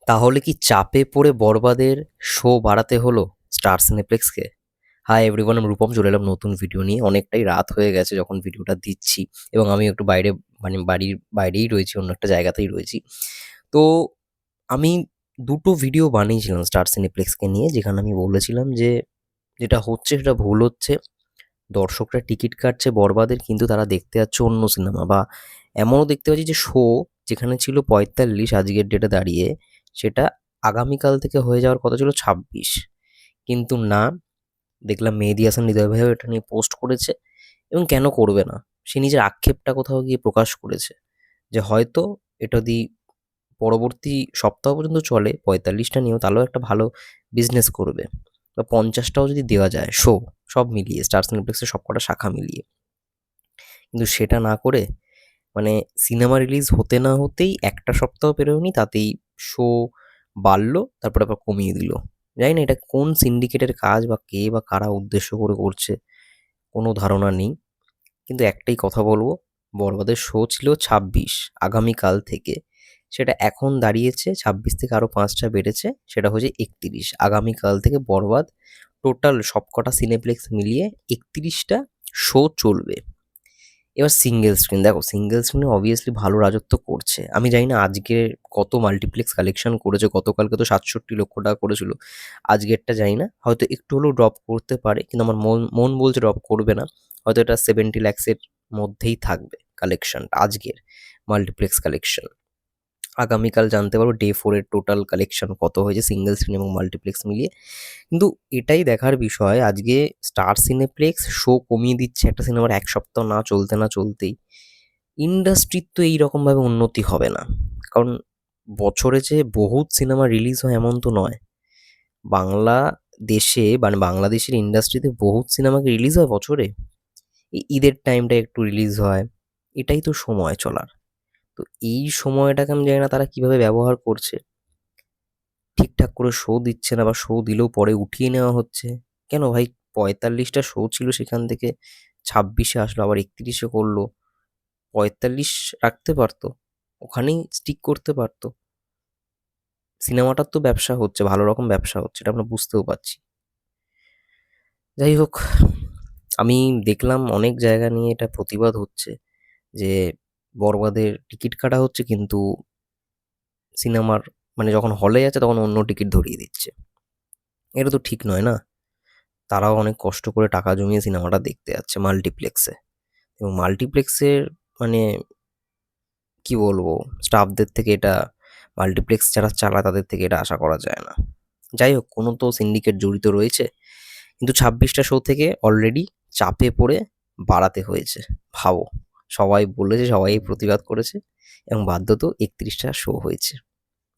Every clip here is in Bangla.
তাহলে কি চাপে পড়ে বরবাদের শো বাড়াতে হলো স্টার সিনেপ্লেক্সকে? হাই এভরিওয়ান, আমি রূপম চলে এলাম নতুন ভিডিও নিয়ে। অনেকটাই রাত হয়ে গেছে যখন ভিডিওটা দিচ্ছি, এবং আমি একটু বাইরে, মানে বাড়ির বাইরেই রয়েছি, অন্য একটা জায়গাতেই রয়েছি। তো আমি দুটো ভিডিও বানিয়েছিলাম স্টার সিনেপ্লেক্সকে নিয়ে, যেখানে আমি বলেছিলাম যে যেটা হচ্ছে সেটা ভুল হচ্ছে। দর্শকরা টিকিট কাটছে বরবাদের, কিন্তু তারা দেখতে যাচ্ছে অন্য সিনেমা। বা এমনও দেখতে পাচ্ছি যে শো যেখানে ছিল ৪৫ আজকের ডেটে দাঁড়িয়ে, সেটা আগামীকাল থেকে হয়ে যাওয়ার কথা ছিল ২৬। কিন্তু না, দেখলাম মেহেদী হাসান হৃদয় ভাইও এটা নিয়ে পোস্ট করেছে। এবং কেন করবে না, সে নিজের আক্ষেপটা কোথাও গিয়ে প্রকাশ করেছে যে হয়তো এটা যদি পরবর্তী সপ্তাহ পর্যন্ত চলে ৪৫টা নিয়েও, তাহলেও একটা ভালো বিজনেস করবে। বা ৫০টাও যদি দেওয়া যায় শো, সব মিলিয়ে স্টার সিনেপ্লেক্সের সবকটা শাখা মিলিয়ে। কিন্তু সেটা না করে, মানে সিনেমা রিলিজ হতে না হতেই একটা সপ্তাহ পেরোয়নি, তাতেই শো বাড়লো, তারপরে আবার কমিয়ে দিল। জানি না এটা কোন সিন্ডিকেটের কাজ, বা কে বা কারা উদ্দেশ্য করে করছে, কোনো ধারণা নেই। কিন্তু একটাই কথা বলবো, বরবাদের শো ছিল ২৬ আগামীকাল থেকে, সেটা এখন দাঁড়িয়েছে ২৬ থেকে আরও ৫টা বেড়েছে, সেটা হচ্ছে ৩১ আগামীকাল থেকে বরবাদ টোটাল সবকটা সিনেপ্লেক্স মিলিয়ে ৩১টা শো চলবে। এবার সিঙ্গেল স্ক্রিন দেখো, সিঙ্গেল স্ক্রিনে অবভিয়াসলি ভালো রাজত্ব করছে। আমি জানি না আজকে কত মাল্টিপ্লেক্স কালেকশন করেছে, গতকালকে তো ৬৭ লক্ষ টাকা করেছিল। আজকেরটা জানি না, হয়তো একটু হলেও ড্রপ করতে পারে, কিন্তু আমার মন মন বলছে ড্রপ করবে না। হয়তো এটা 70 লাখসের মধ্যেই থাকবে কালেকশনটা, আজকের মাল্টিপ্লেক্স কালেকশন। আগামীকাল জানতে পারবো ডে 4-এর টোটাল কালেকশন কত হয়েছে সিঙ্গেল স্ক্রিন এবং মাল্টিপ্লেক্স মিলিয়ে। কিন্তু এটাই দেখার বিষয়, আজকে স্টার সিনেপ্লেক্স শো কমিয়ে দিচ্ছে একটা সিনেমার ১ সপ্তাহ না চলতে না চলতেই। ইন্ডাস্ট্রির তো এইরকমভাবে উন্নতি হবে না। কারণ বছরে যে বহুত সিনেমা রিলিজ হয় এমন তো নয়। বাংলা দেশে, মানে বাংলাদেশের ইন্ডাস্ট্রিতে বহুত সিনেমা কি রিলিজ হয় বছরে? এই ঈদের টাইমটা একটু রিলিজ হয়, এটাই তো সময় চলার। তো এই সময়টাকে আমি জানি না তারা কিভাবে ব্যবহার করছে। ঠিকঠাক করে শো দিচ্ছে না, বা শো দিলেও পরে উঠিয়ে নেওয়া হচ্ছে। কেন ভাই, ৪৫টা শো ছিল, সেখান থেকে ২৬-এ আসলো, আবার ৩১-এ করলো। ৪৫ রাখতে পারতো, ওখানেই স্টিক করতে পারতো। সিনেমাটার তো ব্যবসা হচ্ছে, ভালো রকম ব্যবসা হচ্ছে, এটা আমরা বুঝতেও পারছি। যাই হোক, আমি দেখলাম অনেক জায়গা নিয়ে এটা প্রতিবাদ হচ্ছে যে বরবাদের টিকিট কাটা হচ্ছে, কিন্তু সিনেমার, মানে যখন হলে যাচ্ছে তখন অন্য টিকিট ধরিয়ে দিচ্ছে। এটা তো ঠিক নয় না। তারাও অনেক কষ্ট করে টাকা জমিয়ে সিনেমাটা দেখতে যাচ্ছে মাল্টিপ্লেক্সে, এবং মাল্টিপ্লেক্সের, মানে কি বলবো, স্টাফদের থেকে এটা, মাল্টিপ্লেক্স যারা চালায় তাদের থেকে এটা আশা করা যায় না। যাই হোক, কোনো তো সিন্ডিকেট জড়িত রয়েছে। কিন্তু ২৬টা শো থেকে অলরেডি চাপে পড়ে বাড়াতে হয়েছে। ভাবো, সবাই বলেছে, সবাই প্রতিবাদ করেছে, এবং বাধ্যত ৩১টা শো হয়েছে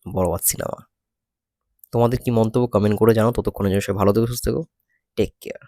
বরবাদ সিনেমা। তোমাদের কি মন্তব্য কমেন্ট করে জানাও। ততক্ষণের জন্য সবাই ভালো থেকো, সুস্থ থেকো, টেক কেয়ার।